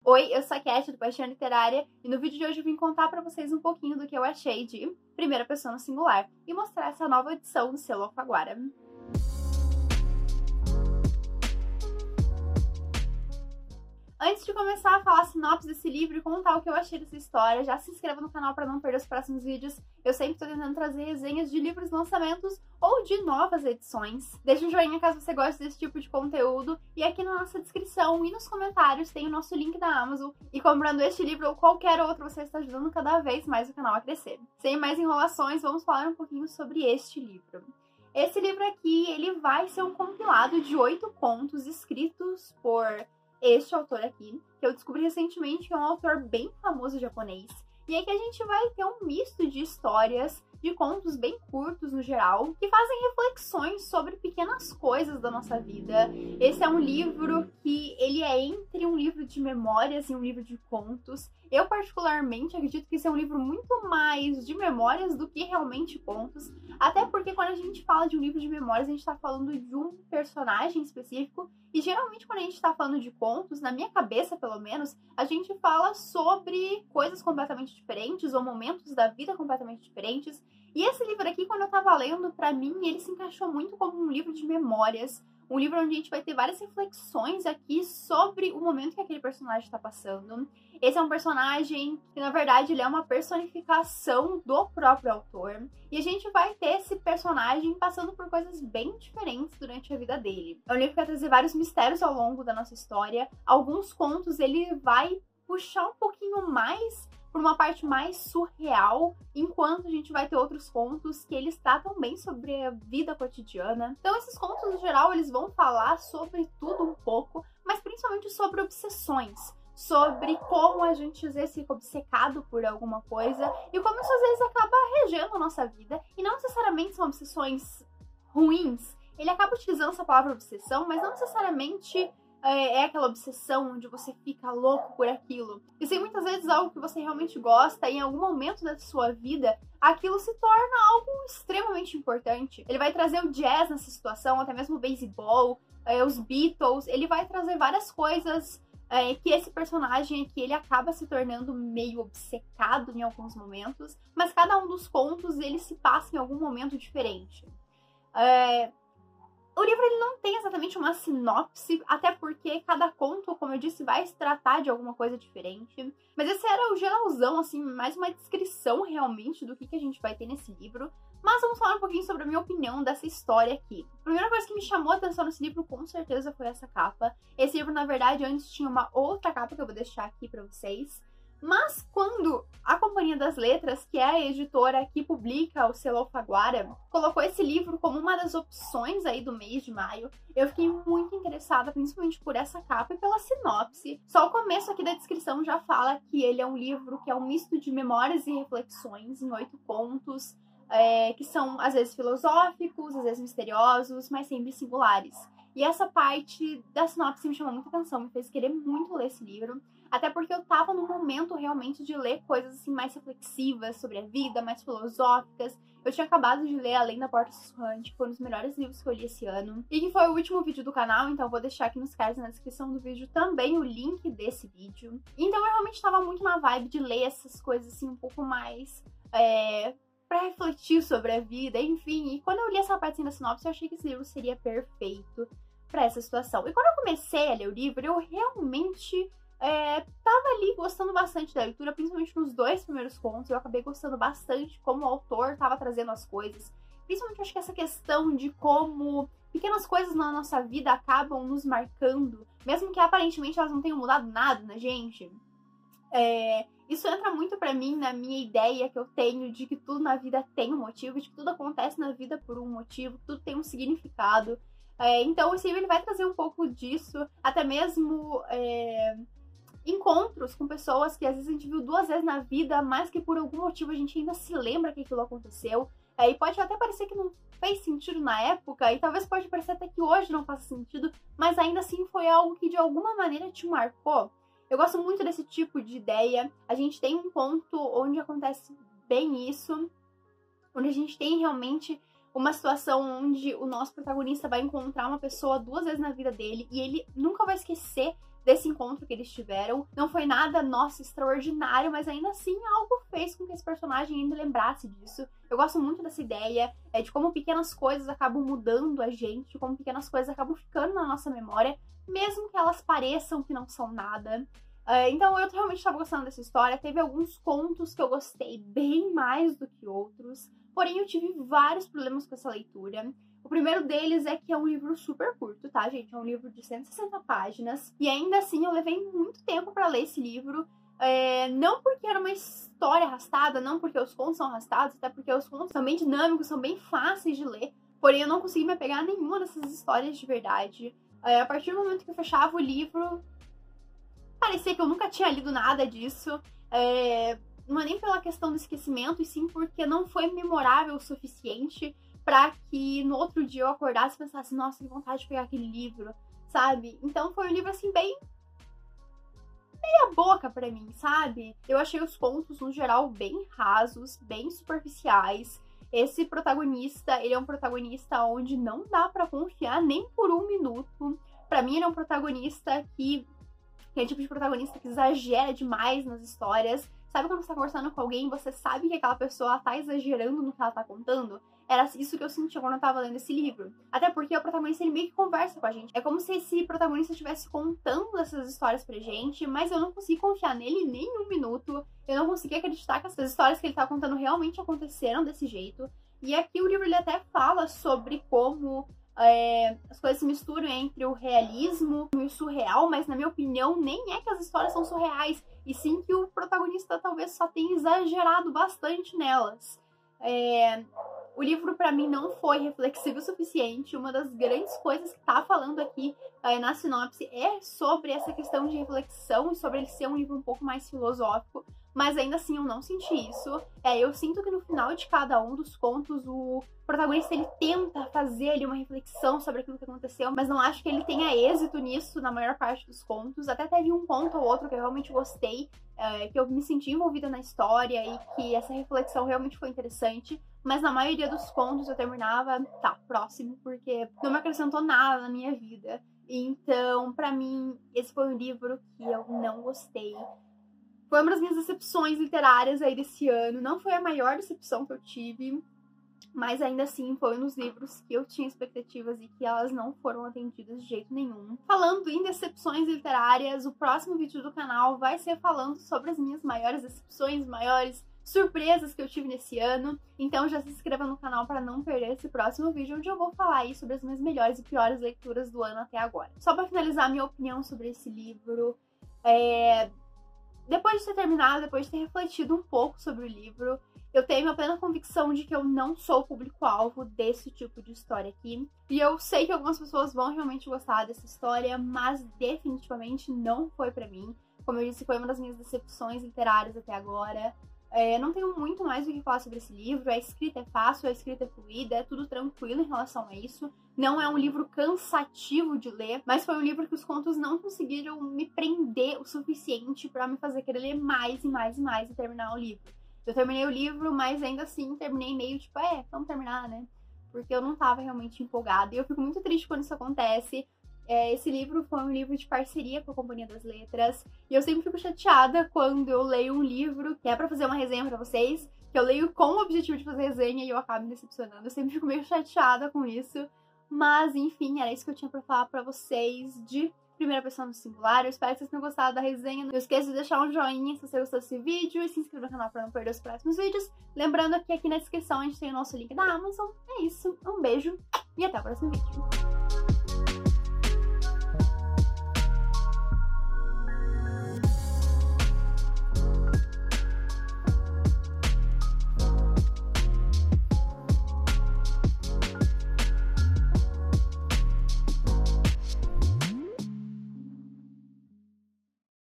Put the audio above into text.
Oi, eu sou a Cat do Paixão Literária e no vídeo de hoje eu vim contar pra vocês um pouquinho do que eu achei de Primeira Pessoa no Singular e mostrar essa nova edição do selo Alfaguara. Antes de começar a falar a sinopse desse livro e contar o que eu achei dessa história, já se inscreva no canal para não perder os próximos vídeos. Eu sempre estou tentando trazer resenhas de livros lançamentos ou de novas edições. Deixe um joinha caso você goste desse tipo de conteúdo. E aqui na nossa descrição e nos comentários tem o nosso link da Amazon. E comprando este livro ou qualquer outro, você está ajudando cada vez mais o canal a crescer. Sem mais enrolações, vamos falar um pouquinho sobre este livro. Esse livro aqui, ele vai ser um compilado de 8 contos escritos por este autor aqui, que eu descobri recentemente que é um autor bem famoso japonês. E aqui a gente vai ter um misto de histórias, de contos bem curtos no geral, que fazem reflexões sobre pequenas coisas da nossa vida. Esse é um livro que ele é entre um livro de memórias e um livro de contos. Eu particularmente acredito que esse é um livro muito mais de memórias do que realmente contos, até porque quando a gente fala de um livro de memórias, a gente está falando de um personagem específico, e geralmente quando a gente está falando de contos, na minha cabeça pelo menos, a gente fala sobre coisas completamente diferentes, ou momentos da vida completamente diferentes. E esse livro aqui, quando eu tava lendo, pra mim, ele se encaixou muito como um livro de memórias, um livro onde a gente vai ter várias reflexões aqui sobre o momento que aquele personagem está passando. Esse é um personagem que, na verdade, ele é uma personificação do próprio autor. E a gente vai ter esse personagem passando por coisas bem diferentes durante a vida dele. É um livro que vai trazer vários mistérios ao longo da nossa história. Alguns contos ele vai puxar um pouquinho mais por uma parte mais surreal, enquanto a gente vai ter outros contos que eles tratam bem sobre a vida cotidiana. Então esses contos, no geral, eles vão falar sobre tudo um pouco, mas principalmente sobre obsessões, sobre como a gente às vezes fica obcecado por alguma coisa e como isso às vezes acaba regendo a nossa vida, e não necessariamente são obsessões ruins. Ele acaba utilizando essa palavra obsessão, mas não necessariamente é aquela obsessão onde você fica louco por aquilo. E sim, muitas vezes algo que você realmente gosta e em algum momento da sua vida, aquilo se torna algo extremamente importante. Ele vai trazer o jazz nessa situação, até mesmo o beisebol, os Beatles. Ele vai trazer várias coisas que esse personagem aqui, ele acaba se tornando meio obcecado em alguns momentos, mas cada um dos contos, ele se passa em algum momento diferente. O livro ele não tem exatamente uma sinopse, até porque cada conto, como eu disse, vai se tratar de alguma coisa diferente. Mas esse era o geralzão, assim, mais uma descrição realmente do que a gente vai ter nesse livro. Mas vamos falar um pouquinho sobre a minha opinião dessa história aqui. A primeira coisa que me chamou a atenção nesse livro, com certeza, foi essa capa. Esse livro, na verdade, antes tinha uma outra capa que eu vou deixar aqui pra vocês. Mas quando a Companhia das Letras, que é a editora que publica o selo Alfaguara, colocou esse livro como uma das opções aí do mês de maio, eu fiquei muito interessada, principalmente por essa capa e pela sinopse. Só o começo aqui da descrição já fala que ele é um livro que é um misto de memórias e reflexões em 8 contos, que são às vezes filosóficos, às vezes misteriosos, mas sempre singulares. E essa parte da sinopse me chamou muita atenção, me fez querer muito ler esse livro, até porque eu tava no momento realmente de ler coisas assim mais reflexivas sobre a vida, mais filosóficas. Eu tinha acabado de ler Além da Porta Sussurrante, que foi um dos melhores livros que eu li esse ano, e que foi o último vídeo do canal, então eu vou deixar aqui nos cards na descrição do vídeo também o link desse vídeo. Então eu realmente tava muito na vibe de ler essas coisas assim um pouco mais pra refletir sobre a vida, enfim. E quando eu li essa parte da sinopse, eu achei que esse livro seria perfeito pra essa situação. E quando eu comecei a ler o livro, eu realmente tava ali gostando bastante da leitura, principalmente nos 2 primeiros contos. Eu acabei gostando bastante como o autor tava trazendo as coisas. Principalmente, eu acho que essa questão de como pequenas coisas na nossa vida acabam nos marcando, mesmo que aparentemente elas não tenham mudado nada na gente. Isso entra muito pra mim na minha ideia que eu tenho de que tudo na vida tem um motivo, de que tudo acontece na vida por um motivo, que tudo tem um significado. Então esse livro ele vai trazer um pouco disso, até mesmo encontros com pessoas que às vezes a gente viu 2 vezes na vida, mas que por algum motivo a gente ainda se lembra que aquilo aconteceu. E pode até parecer que não fez sentido na época, e talvez pode parecer até que hoje não faça sentido, mas ainda assim foi algo que de alguma maneira te marcou. Eu gosto muito desse tipo de ideia. A gente tem um ponto onde acontece bem isso, onde a gente tem realmente uma situação onde o nosso protagonista vai encontrar uma pessoa 2 vezes na vida dele e ele nunca vai esquecer desse encontro que eles tiveram. Não foi nada, nossa, extraordinário, mas ainda assim algo fez com que esse personagem ainda lembrasse disso. Eu gosto muito dessa ideia, de como pequenas coisas acabam mudando a gente, de como pequenas coisas acabam ficando na nossa memória, mesmo que elas pareçam que não são nada. Então eu realmente estava gostando dessa história. Teve alguns contos que eu gostei bem mais do que outros, porém eu tive vários problemas com essa leitura. O primeiro deles é que é um livro super curto, tá, gente? É um livro de 160 páginas. E ainda assim eu levei muito tempo pra ler esse livro. Não porque era uma história arrastada, não porque os contos são arrastados, até porque os contos são bem dinâmicos, são bem fáceis de ler. Porém eu não consegui me apegar a nenhuma dessas histórias de verdade. A partir do momento que eu fechava o livro, parecia que eu nunca tinha lido nada disso. Não é nem pela questão do esquecimento, e sim porque não foi memorável o suficiente pra que no outro dia eu acordasse e pensasse, nossa, que vontade de pegar aquele livro, sabe? Então foi um livro, assim, bem meia boca pra mim, sabe? Eu achei os contos, no geral, bem rasos, bem superficiais. Esse protagonista, ele é um protagonista onde não dá pra confiar nem por um minuto. Pra mim, ele é um protagonista que é o tipo de protagonista que exagera demais nas histórias. Sabe quando você tá conversando com alguém e você sabe que aquela pessoa tá exagerando no que ela tá contando? Era isso que eu sentia quando eu tava lendo esse livro. Até porque o protagonista, ele meio que conversa com a gente. É como se esse protagonista estivesse contando essas histórias pra gente, mas eu não consegui confiar nele nem um minuto. Eu não consegui acreditar que essas histórias que ele tá contando realmente aconteceram desse jeito. E aqui o livro, ele até fala sobre como as coisas se misturam entre o realismo e o surreal, mas na minha opinião nem é que as histórias são surreais, e sim que o protagonista talvez só tenha exagerado bastante nelas. O livro pra mim não foi reflexivo o suficiente. Uma das grandes coisas que tá falando aqui na sinopse é sobre essa questão de reflexão e sobre ele ser um livro um pouco mais filosófico, mas ainda assim eu não senti isso. Eu sinto que no final de cada um dos contos o protagonista, ele tenta fazer ali uma reflexão sobre aquilo que aconteceu, mas não acho que ele tenha êxito nisso na maior parte dos contos. Até teve um conto ou outro que eu realmente gostei, que eu me senti envolvida na história e que essa reflexão realmente foi interessante, mas na maioria dos contos eu terminava, tá, próximo, porque não me acrescentou nada na minha vida. Então, pra mim, esse foi um livro que eu não gostei. Foi uma das minhas decepções literárias aí desse ano. Não foi a maior decepção que eu tive, mas ainda assim foi um dos livros que eu tinha expectativas e que elas não foram atendidas de jeito nenhum. Falando em decepções literárias, o próximo vídeo do canal vai ser falando sobre as minhas maiores decepções, maiores surpresas que eu tive nesse ano. Então já se inscreva no canal para não perder esse próximo vídeo, onde eu vou falar aí sobre as minhas melhores e piores leituras do ano até agora. Só para finalizar a minha opinião sobre esse livro, depois de ter terminado, depois de ter refletido um pouco sobre o livro, eu tenho a plena convicção de que eu não sou o público-alvo desse tipo de história aqui. E eu sei que algumas pessoas vão realmente gostar dessa história, mas definitivamente não foi pra mim. Como eu disse, foi uma das minhas decepções literárias até agora. Não tenho muito mais o que falar sobre esse livro. A escrita é fácil, a escrita é fluida, é tudo tranquilo em relação a isso. Não é um livro cansativo de ler, mas foi um livro que os contos não conseguiram me prender o suficiente pra me fazer querer ler mais e mais e mais e terminar o livro. Eu terminei o livro, mas ainda assim terminei meio tipo, vamos terminar, né? Porque eu não tava realmente empolgada. E eu fico muito triste quando isso acontece. Esse livro foi um livro de parceria com a Companhia das Letras, e eu sempre fico chateada quando eu leio um livro que é pra fazer uma resenha pra vocês, que eu leio com o objetivo de fazer resenha e eu acabo me decepcionando. Eu sempre fico meio chateada com isso, mas enfim, era isso que eu tinha pra falar pra vocês de primeira pessoa no singular. Eu espero que vocês tenham gostado da resenha. Não esqueça de deixar um joinha se você gostou desse vídeo e se inscrever no canal pra não perder os próximos vídeos. Lembrando que aqui na descrição a gente tem o nosso link da Amazon. É isso, um beijo e até o próximo vídeo.